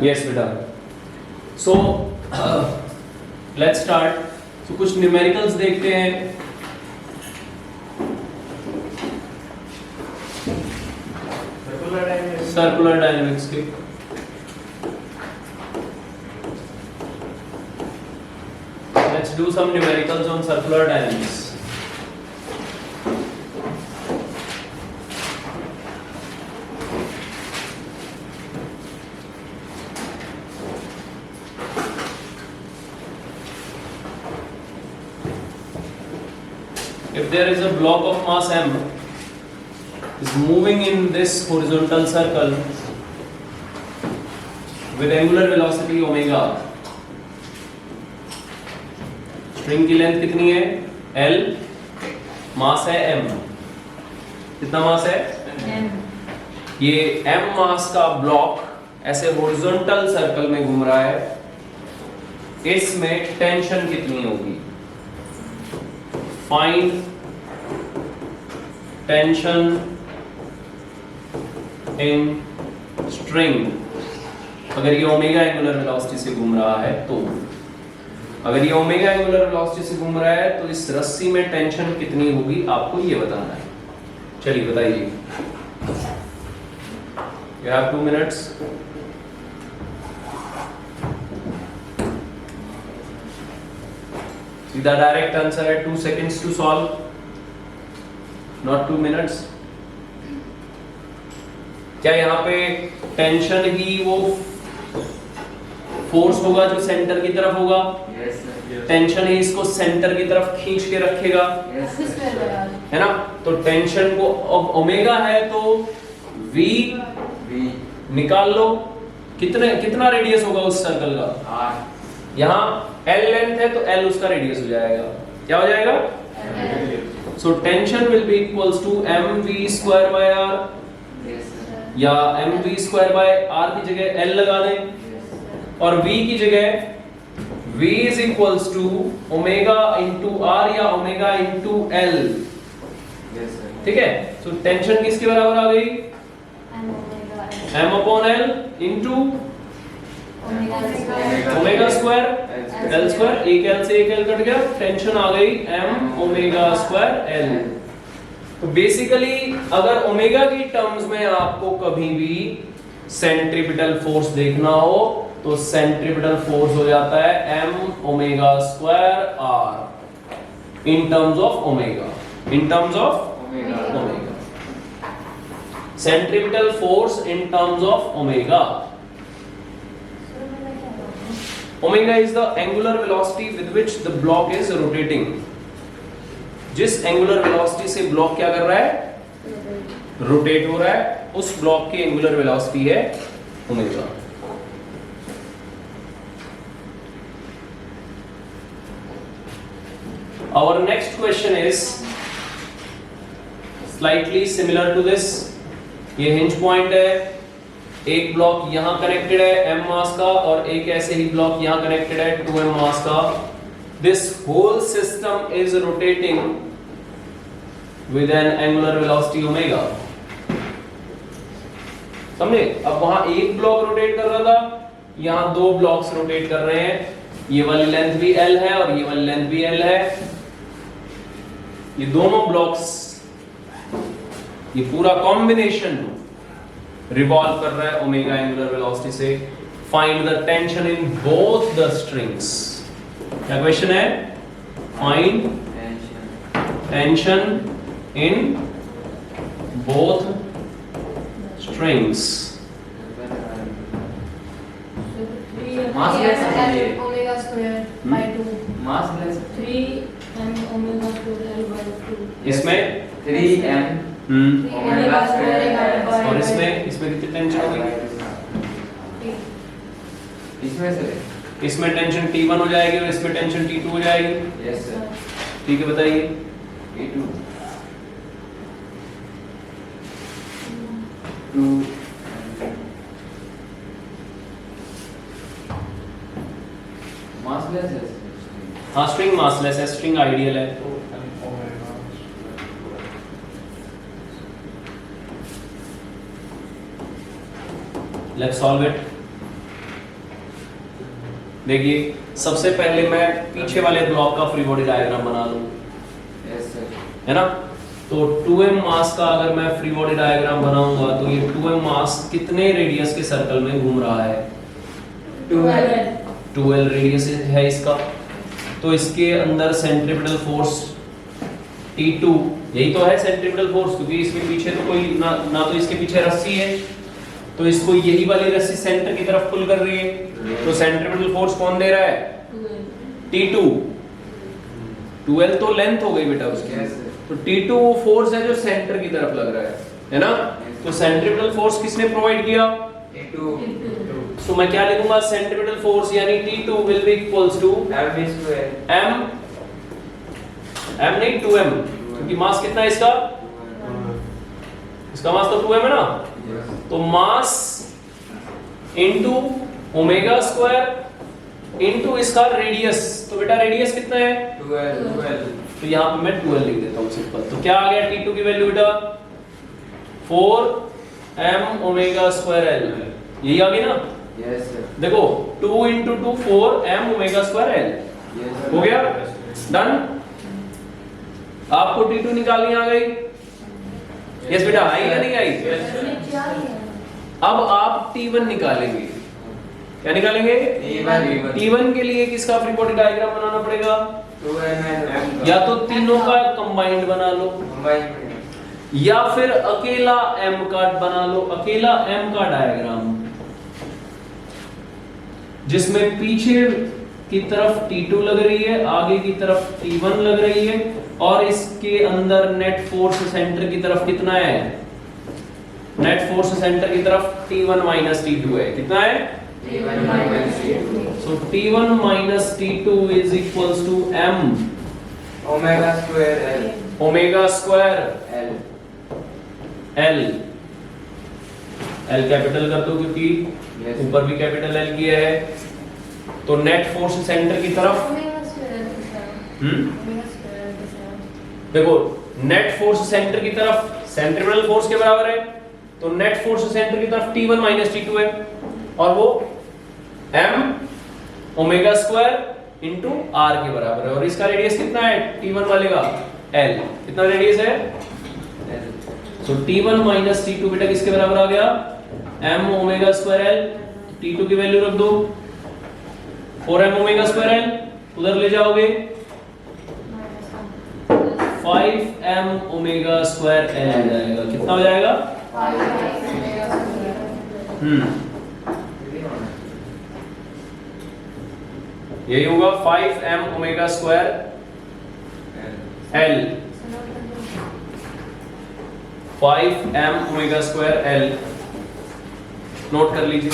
Yes बेटा। So let's start. तो कुछ न्यूमेरिकल्स देखते हैं। सर्कुलर डायनेमिक्स के let's do some numericals on circular dynamics. If there is a block of mass m is moving in this horizontal circle with angular velocity omega, string की length कितनी है l, मास है m। कितना मास है m? ये m मास का block ऐसे horizontal circle में घूम रहा है, इसमें टेंशन कितनी होगी? Find tension in string. अगर ये ओमेगा एंगुलर वेलोसिटी से घूम रहा है तो, अगर ये ओमेगा एंगुलर वेलोसिटी से घूम रहा है तो इस रस्सी में टेंशन कितनी होगी आपको ये बताना है। चलिए बताइए। You have 2 minutes. सीधा डायरेक्ट आंसर है 2 seconds to solve, not 2 minutes। क्या यहाँ पे टेंशन ही वो फोर्स होगा जो सेंटर की तरफ होगा? yes, yes. टेंशन ही इसको सेंटर की तरफ खींच के रखेगा, yes, है ना? तो टेंशन को अब ओमेगा है तो v निकाल लो। कितना रेडियस होगा उस सर्कल का? r। यहाँ L लेंथ है तो L उसका रेडियस हो जाएगा। क्या हो जाएगा? So tension will be equals to mv square by r, या mv स्क्वायर बाय r की जगह L लगा दें, और v की जगह v is equals to omega into r या ओमेगा इनटू L। ठीक है? सो टेंशन किसके बराबर आ गई? m upon L into omega square L square. एक L से एक L कट गया, टेंशन आ गई m ओमेगा स्क्वायर L। तो बेसिकली अगर ओमेगा की टर्म्स में आपको कभी भी सेंट्रीपिटल फोर्स देखना हो तो सेंट्रीपिटल फोर्स हो जाता है m omega square r in terms of omega, in terms of omega. Centripetal force in terms of omega. Omega is the angular velocity with which the block is rotating। जिस angular velocity से block क्या कर रहा है? Rotate हो रहा है, उस block की angular velocity है omega। Our next question is slightly similar to this। ये hinge point है, एक ब्लॉक यहां कनेक्टेड है m मास का और एक ऐसे ही ब्लॉक यहां कनेक्टेड है 2m मास का। This whole system is rotating with an angular velocity omega. समझे? अब वहां एक ब्लॉक रोटेट कर रहा था, यहां दो ब्लॉक्स रोटेट कर रहे हैं। ये वाली लेंथ भी L है और ये वाली लेंथ भी L है। ये दोनों ब्लॉक्स, ये पूरा कॉम्बिनेशन रिवॉल्व कर रहा है ओमेगा एंगुलर वेलोसिटी से। Find the tension in both the strings. क्या क्वेश्चन है? Find tension in both strings. Mass less omega square by 2 mass less 3m omega square by 2। इसमें 3m ओमेगा स्क्वायर और इसमें कितनी टेंशन होगी? इसमें tension T1 हो जाएगी और इसमें टेंशन T2 हो जाएगी। Yes sir. ठीक है, बताइए। T2 2 मासलेस है। हाँ, स्ट्रिंग मासलेस है, स्ट्रिंग आइडियल है। Let's solve it. देखिए सबसे पहले मैं पीछे वाले ब्लॉक का फ्री बॉडी डायग्राम बना लूं, है ना। तो 2m मास का अगर मैं फ्री बॉडी डायग्राम बनाऊंगा तो ये 2m मास कितने रेडियस के सर्कल में घूम रहा है? 12 रेडियस है इसका। तो इसके अंदर सेंट्रीपिटल फोर्स T2, यही तो है सेंट्रीपिटल फोर्स, क्योंकि इसके पीछे तो कोई ना तो इसके पीछे रस्सी है, तो इसको यही वाली रस्सी सेंटर की तरफ पुल कर रही है। तो सेंट्रीपिटल फोर्स कौन दे रहा है? T2। 12 तो लेंथ हो गई बेटा उसकी, तो T2 वो फोर्स है जो सेंटर की तरफ लग रहा है ना। तो सेंट्रीपिटल फोर्स किसने प्रोवाइड किया? T2। तो मैं क्या लिखूंगा? सेंट्रीपिटल फोर्स यानी T2 will be equals to m नहीं 2m, क्योंकि मास कितना है इसका? इसका मास तो 2m है ना। तो mass into omega square into इसका रेडियस। तो बेटा रेडियस कितना है? 12। तो यहाँ पे मैं 12 लिख देता हूँ सिंपल। तो क्या आ गया T2 की वैल्यू बेटा? 4m ओमेगा स्क्वायर L, यही आ गई ना। Yes sir. देखो 2 × 2 4m ओमेगा स्क्वायर L हो गया, डन। आपको T2 निकालनी आ गई? यस बेटा, आई या नहीं आई? अब आप T1 निकालेंगे। क्या निकालेंगे? T1 के लिए किसका फ्री बॉडी डायग्राम बनाना पड़ेगा? 2m या तो तीनों का कंबाइंड बना लो, या फिर अकेला m का बना लो। अकेला m का डायग्राम जिसमें पीछे की तरफ T2 लग रही है, आगे की तरफ T1 लग रही है, और इसके अंदर नेट फोर्स सेंटर की तरफ कितना है? नेट फोर्स सेंटर की तरफ T1 माइनस T2 है। कितना है? So T1 minus T2 is equals to m omega square L। Omega square L L L capital कर दो, क्योंकि ऊपर भी कैपिटल L किया है। तो नेट फोर्स सेंटर की तरफ देखो, नेट फोर्स सेंटर की तरफ सेंट्रीपिटल फोर्स के बराबर है, तो नेट फोर्स सेंटर की तरफ T1 माइनस T2 है, और वो m omega square into r के बराबर है। और इसका रेडियस कितना है T1 वाले का? L। कितना रेडियस है? सो T1 माइनस T2 बेटा किसके बराबर आ गया? m omega square L। T2 की वैल्यू रख दो 4m ओमेगा स्क्वायर L, उधर ले जाओगे 5m ओमेगा स्क्वायर L आ जाएगा। कितना हो जाएगा? यही होगा 5m omega square L। 5m omega square L note कर लीजिए।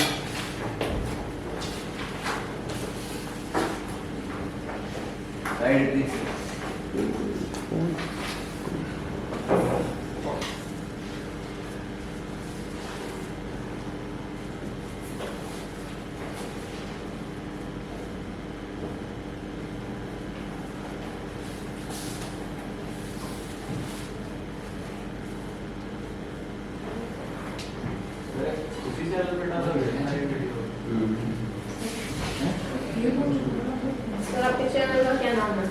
सर आपके चैनल का क्या नाम है?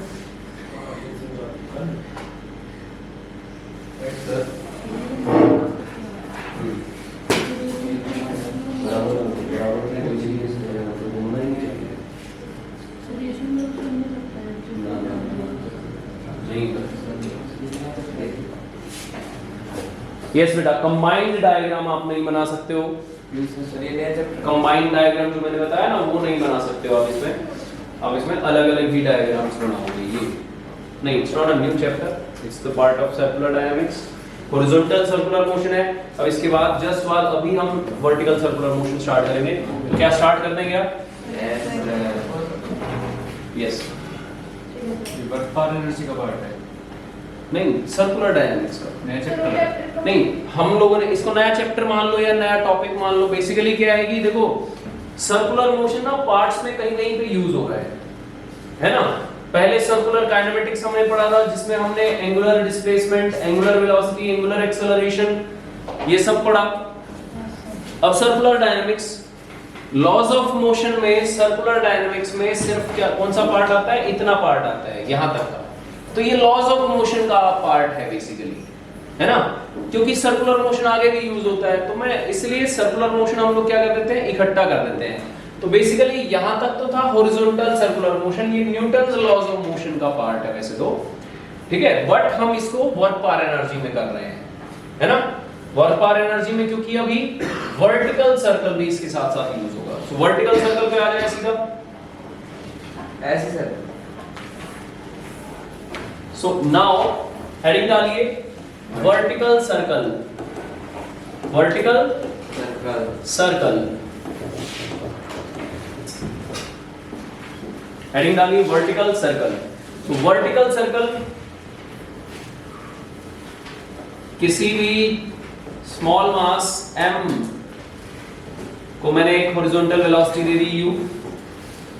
यस बेटा, कंबाइंड डायग्राम आप नहीं बना सकते हो। कंबाइंड डायग्राम जो मैंने बताया ना, वो नहीं बना सकते हो आप इसमें अलग अलग भी डायग्राम्स बनाओगे। ये नहीं, it's not a new chapter, it's the part of circular dynamics. Horizontal circular motion है। अब इसके बाद जस्ट बाद अभी हम वर्टिकल सर्कुलर मोशन स्टार्ट करेंगे। तो क्या स्टार्ट करते हैं? क्या यस वर्क फॉर एनर्जी का पार्ट है। नहीं, सर्कुलर डायनामिक्स का नया चैप्टर नहीं। हम लोगों ने इसको नया चैप्टर मान लो या नया टॉपिक मान लो। बेसिकली क्या है कि देखो, सर्कुलर मोशन ना पार्ट्स में कहीं कहीं पे यूज हो रहा है ना। पहले सर्कुलर काइनेमेटिक्स हमने पढ़ा था, जिसमें हमने angular displacement, angular velocity, angular acceleration ये सब पढ़ा। अब circular dynamics laws of motion में, सर्कुलर डायनामिक्स में सिर्फ क्या कौन सा पार्ट आता है? इतना पार्ट आता है, यहां तक का। तो ये लॉज ऑफ मोशन का पार्ट है बेसिकली, है ना, क्योंकि सर्कुलर मोशन आगे भी यूज होता है, तो मैं इसलिए सर्कुलर मोशन हम लोग क्या कर देते हैं? इकट्ठा कर देते हैं। तो बेसिकली यहां तक तो था हॉरिजॉन्टल सर्कुलर मोशन, ये न्यूटन्स लॉज ऑफ मोशन का पार्ट है वैसे तो, ठीक है, बट हम इसको वर्क पर एनर्जी में कर रहे हैं, है ना। वर्क पर एनर्जी में क्योंकि अभी वर्टिकल सर्कल भी इसके साथ साथ यूज होगा। सो वर्टिकल सर्कल पे आ जाए सीधा ऐसे सर। सो नाउ हेडिंग डालिए vertical circle, vertical circle, circle, heading डालिए वर्टिकल सर्कल। तो वर्टिकल सर्कल किसी भी स्मॉल मास m को मैंने एक हॉरिजॉन्टल वेलोसिटी दे दी u,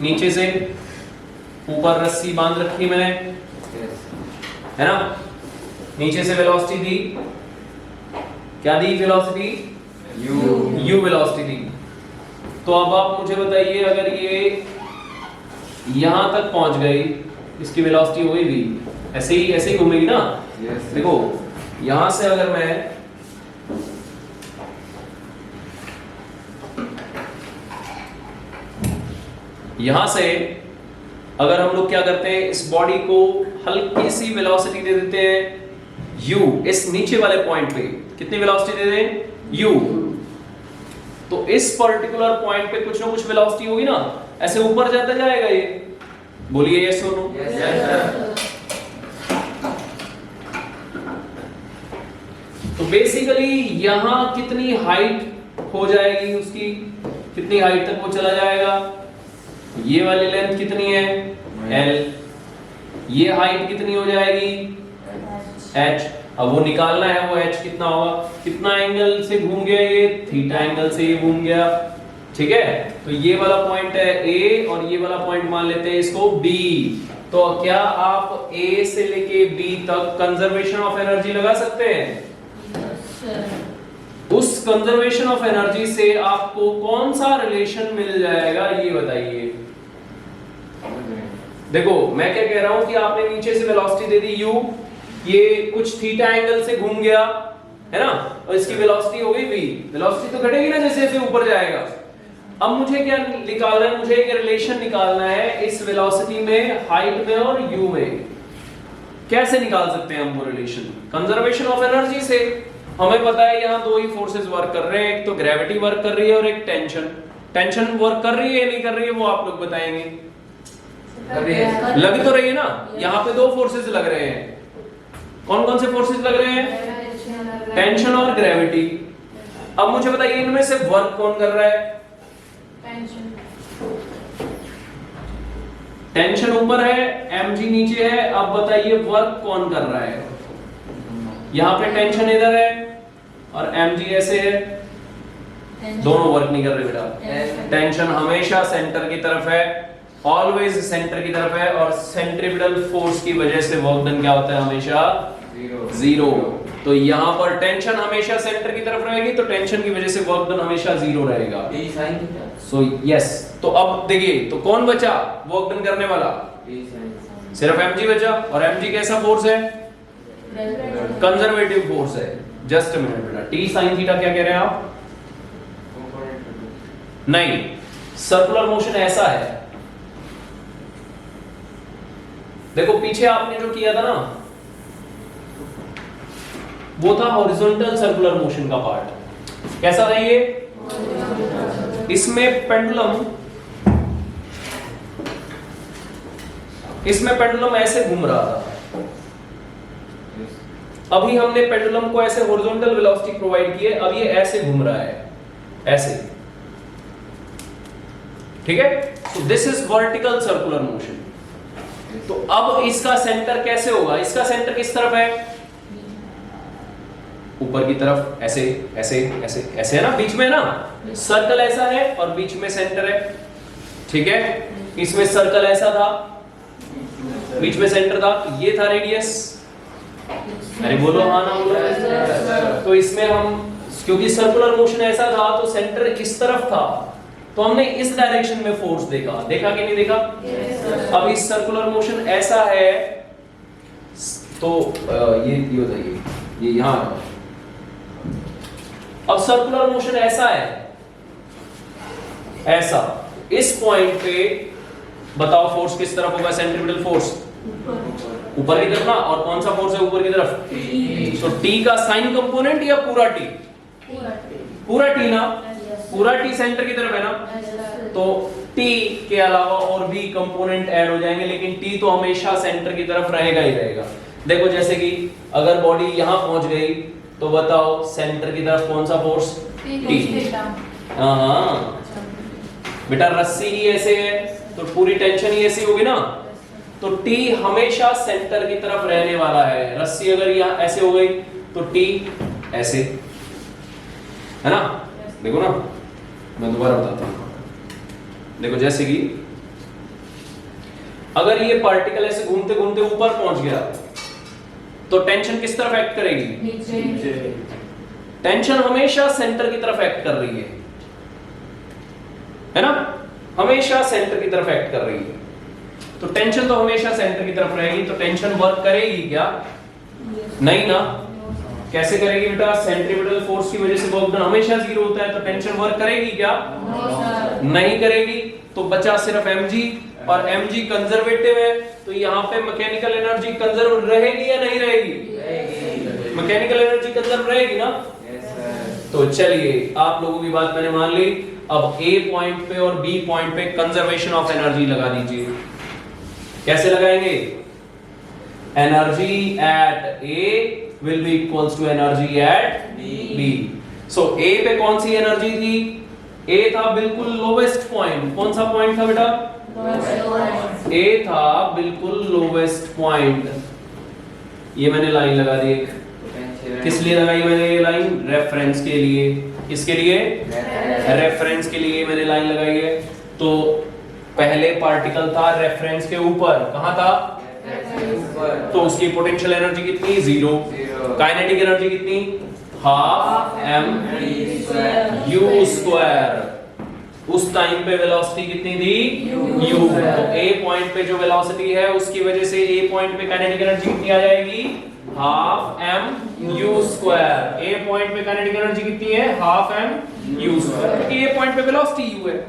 नीचे से ऊपर रस्सी बांध रखी मैंने, है ना, नीचे से वेलोसिटी दी, क्या दी? वेलोसिटी u वेलोसिटी दी। तो अब आप मुझे बताइए, अगर ये यहां तक पहुंच गई, इसकी वेलोसिटी हो गई v, ऐसे ही घूमेगी ना। देखो यहां से अगर मैं यहां से अगर हम लोग क्या करते हैं, इस बॉडी को हल्की सी वेलोसिटी दे देते हैं u, इस नीचे वाले पॉइंट पे कितनी वेलोसिटी दे दें? u, तो इस पर्टिकुलर पॉइंट पे कुछ ना कुछ वेलोसिटी होगी ना, ऐसे ऊपर जाता जाएगा ये। बोलिए यस और नो। तो बेसिकली यहां कितनी हाइट हो जाएगी उसकी, कितनी हाइट तक वो चला जाएगा? ये वाली लेंथ कितनी है? l, ये हाइट कितनी हो जाएगी? h। अब वो निकालना है, वो h कितना होगा, कितना एंगल से घूम गया ये? थीटा एंगल से ये घूम गया, ठीक है। तो ये वाला पॉइंट है a और ये वाला पॉइंट मान लेते हैं इसको b। तो क्या आप a से लेके b तक कंजर्वेशन ऑफ एनर्जी लगा सकते हैं? उस कंजर्वेशन ऑफ एनर्जी से आपको कौन सा रिलेशन मिल जाएगा ये बताइए। देखो मैं क्या कह रहा हूं कि आपने नीचे से वेलोसिटी दे दी u, ये कुछ थीटा एंगल से घूम गया, है ना, और इसकी वेलोसिटी हो गई v। वेलोसिटी तो घटेगी ना जैसे जैसे ऊपर जाएगा। अब मुझे क्या निकालना है? मुझे एक रिलेशन निकालना है इस वेलोसिटी में, हाइट में और u में। कैसे निकाल सकते हैं हम वो रिलेशन? कंजर्वेशन ऑफ एनर्जी से। हमें पता है यहाँ दो ही फोर्सेस वर्क कर रहे हैं, एक तो ग्रेविटी वर्क कर रही है और एक टेंशन। टेंशन वर्क कर रही है नहीं कर रही है वो आप लोग बताएंगे। लग तो रही है ना, यहाँ पे दो फोर्सेस लग रहे हैं। कौन कौन से फोर्सेस लग रहे हैं? टेंशन और ग्रेविटी। अब मुझे बताइए इनमें से वर्क कौन कर रहा है? टेंशन ऊपर है, mg नीचे है। अब बताइए वर्क कौन कर रहा है? यहाँ पे टेंशन इधर है और mg ऐसे है, दोनों वर्क नहीं कर रहे बेटा। टेंशन हमेशा सेंटर की तरफ है, ऑलवेज सेंटर की तरफ है, और सेंट्रीपिटल फोर्स की वजह से वर्क डन क्या होता है? हमेशा जीरो। तो यहाँ पर टेंशन हमेशा सेंटर की तरफ रहेगी, तो टेंशन की वजह से वर्क डन हमेशा जीरो रहेगा। सो यस, तो अब देखिए तो कौन बचा वर्क डन करने वाला? सिर्फ mg बचा, और mg कैसा फोर्स है? कंजर्वेटिव फोर्स है। जस्ट मिनट बेटा, t sin थीटा क्या कह रहे हैं आप? नहीं, सर्कुलर मोशन ऐसा है, देखो पीछे आपने जो किया था ना वो था हॉरिजॉन्टल सर्कुलर मोशन का पार्ट। कैसा था ये? इसमें पेंडुलम ऐसे घूम रहा था। अभी हमने पेंडुलम को ऐसे हॉरिजॉन्टल वेलोसिटी प्रोवाइड की है, अब ये ऐसे घूम रहा है, ऐसे, ठीक है। So this is vertical circular motion. तो अब इसका सेंटर कैसे होगा? इसका सेंटर किस तरफ है? ऊपर की तरफ, ऐसे ऐसे ऐसे ऐसे है ना, बीच में ना सर्कल ऐसा है और बीच में सेंटर है, ठीक है। इसमें सर्कल ऐसा था, बीच में सेंटर था, ये था रेडियस। अरे बोलो हाँ ना बोलो। तो इसमें हम, क्योंकि सर्कुलर मोशन ऐसा था तो सेंटर किस तरफ था? तो हमने इस डायरेक्शन में फोर्स देखा कि नहीं देखा? अब इस सर्कुलर मोशन ऐसा है तो ये बताइए, ये यहां अब सर्कुलर मोशन ऐसा है, ऐसा इस पॉइंट पे बताओ फोर्स किस तरफ होगा? सेंट्रीपिटल फोर्स ऊपर की तरफ ना, और कौन सा फोर्स है ऊपर की तरफ? तो टी का साइन कंपोनेंट या पूरा टी? पूरा टी ना, पूरा टी सेंटर की तरफ है ना, तो टी के अलावा और भी कंपोनेंट ऐड हो जाएंगे, लेकिन टी तो हमेशा सेंटर की तरफ रहेगा ही रहेगा। देखो जैसे कि अगर बॉडी यहां पहुंच गई तो बताओ सेंटर की तरफ कौन सा फोर्स? टी। हाँ बेटा, रस्सी ही ऐसे है तो पूरी टेंशन ही ऐसी होगी ना, तो टी हमेशा सेंटर की तरफ रहने वाला है। रस्सी अगर यहां ऐसे हो गई तो टी ऐसे, है ना? देखो ना, मैं दोबारा बताता हूं। देखो जैसे कि अगर ये पार्टिकल ऐसे घूमते घूमते ऊपर पहुंच गया तो टेंशन किस तरफ एक्ट करेगी? नीचे। टेंशन हमेशा सेंटर की तरफ एक्ट कर रही है ना? हमेशा सेंटर की तरफ एक्ट कर रही है, तो टेंशन तो हमेशा सेंटर की तरफ रहेगी। तो टेंशन वर्क करेगी क्या? नहीं ना। कैसे करेगी बेटा? सेंट्रीपिटल फोर्स की वजह से वर्क डन हमेशा जीरो होता है, तो टेंशन वर्क करेगी क्या? नहीं करेगी। तो बचा सिर्फ mg, और mg कंजर्वेटिव है, तो यहाँ पे मैकेनिकल एनर्जी कंजर्व रहेगी या नहीं रहेगी? मैकेनिकल एनर्जी कंजर्व रहेगी ना। तो चलिए, आप लोगों की बात मैंने मान ली। अब A पॉइंट पे और B पॉइंट पे कंजर्वेशन ऑफ एनर्जी लगा दीजिए। कैसे लगाएंगे? Energy at A will be equals to energy at B. So A पे कौन सी एनर्जी थी? A था बिल्कुल लोवेस्ट पॉइंट। कौन सा पॉइंट था बेटा? A था बिल्कुल लोवेस्ट पॉइंट। ये मैंने लाइन लगा दी एक। किस लिए लगाई मैंने ये लाइन? रेफरेंस के लिए। किसके लिए? रेफरेंस के लिए मैंने लाइन लगाई है। तो पहले पार्टिकल था रेफरेंस के ऊपर, कहां था? तो उसकी पोटेंशियल एनर्जी कितनी? 0। काइनेटिक एनर्जी कितनी? Half mv square. उस टाइम पे वेलोसिटी कितनी थी? u। तो A पॉइंट पे जो वेलोसिटी है उसकी वजह से A पॉइंट पे काइनेटिक एनर्जी कितनी आ जाएगी? Half mv square. A point पे काइनेटिक एनर्जी कितनी है? हाफ mv स्क्वायर, क्योंकि A पॉइंट पे वेलोसिटी u है,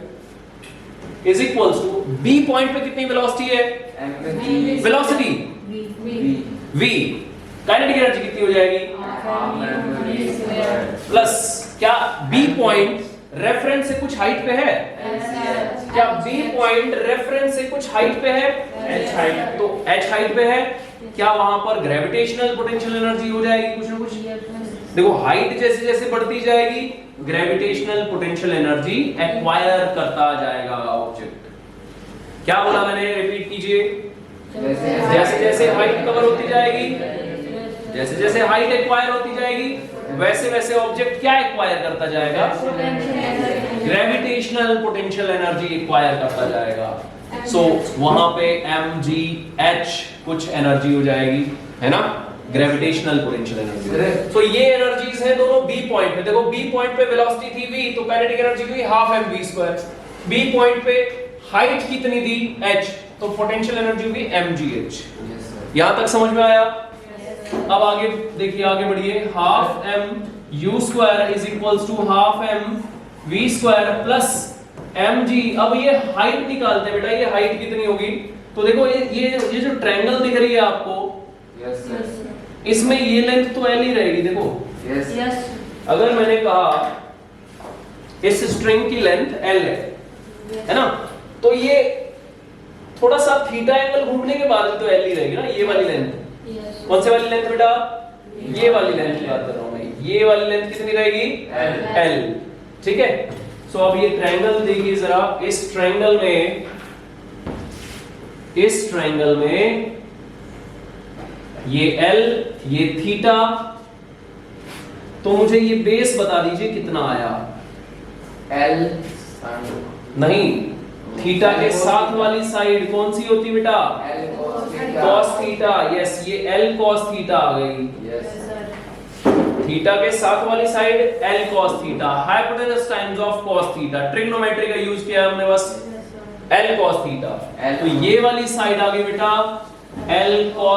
is equals to B point पे कितनी वेलोसिटी है? Velocity v। काइनेटिक एनर्जी कितनी हो जाएगी? प्लस क्या B पॉइंट रेफरेंस से कुछ हाइट पे है? क्या B पॉइंट रेफरेंस से कुछ हाइट पे है? h height. तो h हाइट पे है, क्या वहां पर ग्रेविटेशनल पोटेंशियल एनर्जी हो जाएगी कुछ ना कुछ? देखो हाइट जैसे जैसे बढ़ती जाएगी ग्रेविटेशनल पोटेंशियल एनर्जी एक्वायर करता जाएगा ऑब्जेक्ट। क्या बोला मैंने? रिपीट कीजिए। जैसे जैसे हाइट कवर होती जाएगी, जैसे जैसे हाइट एक्वायर होती जाएगी, वैसे वैसे ऑब्जेक्ट क्या एक्वायर करता जाएगा? ग्रेविटेशनल पोटेंशियल एनर्जी एक्वायर करता जाएगा। सो वहां पे mgh कुछ एनर्जी हो जाएगी, है ना? Gravitational potential energy. तो ये एनर्जीज है दोनों B पॉइंट पे। देखो B पॉइंट पे वेलोसिटी थी v, तो काइनेटिक एनर्जी हुई half mv square. B point पे हाइट कितनी थी? h, तो पोटेंशियल एनर्जी हुई mgh। यहां तक समझ में आया? अब आगे देखिए, आगे बढ़िए। Half m u square is equals to half m v square plus mg। अब ये हाइट निकालते हैं बेटा, ये हाइट कितनी होगी? तो देखो ये जो ट्रायंगल दिख रही है आपको, यस सर, इसमें ये लेंथ तो L ही रहेगी। देखो यस, अगर मैंने कहा इस स्ट्रिंग की लेंथ L है ना, तो ये थोड़ा सा थीटा एंगल घूमने के बाद तो L ही रहेगी ना। ये वाली लेंथ कौन सी वाली लेंथ बेटा? ये वाली लेंथ की बात कर रहा हूं मैं। ये वाली लेंथ कितनी रहेगी? L। ठीक है। सो अब ये ट्रायंगल देखिए जरा। इस ट्रायंगल में ये L, ये थीटा, तो मुझे ये बेस बता दीजिए कितना आया? L नहीं, थीटा के साथ वाली साइड कौन सी होती बेटा? L cos theta. यस, ये L cos थीटा आ गई। यस थीटा के साथ वाली side l cos theta, hypotenuse times of cos theta, trigonometry का यूज किया हमने बस l cos थीटा। तो ये वाली साइड आ गई बेटा l cos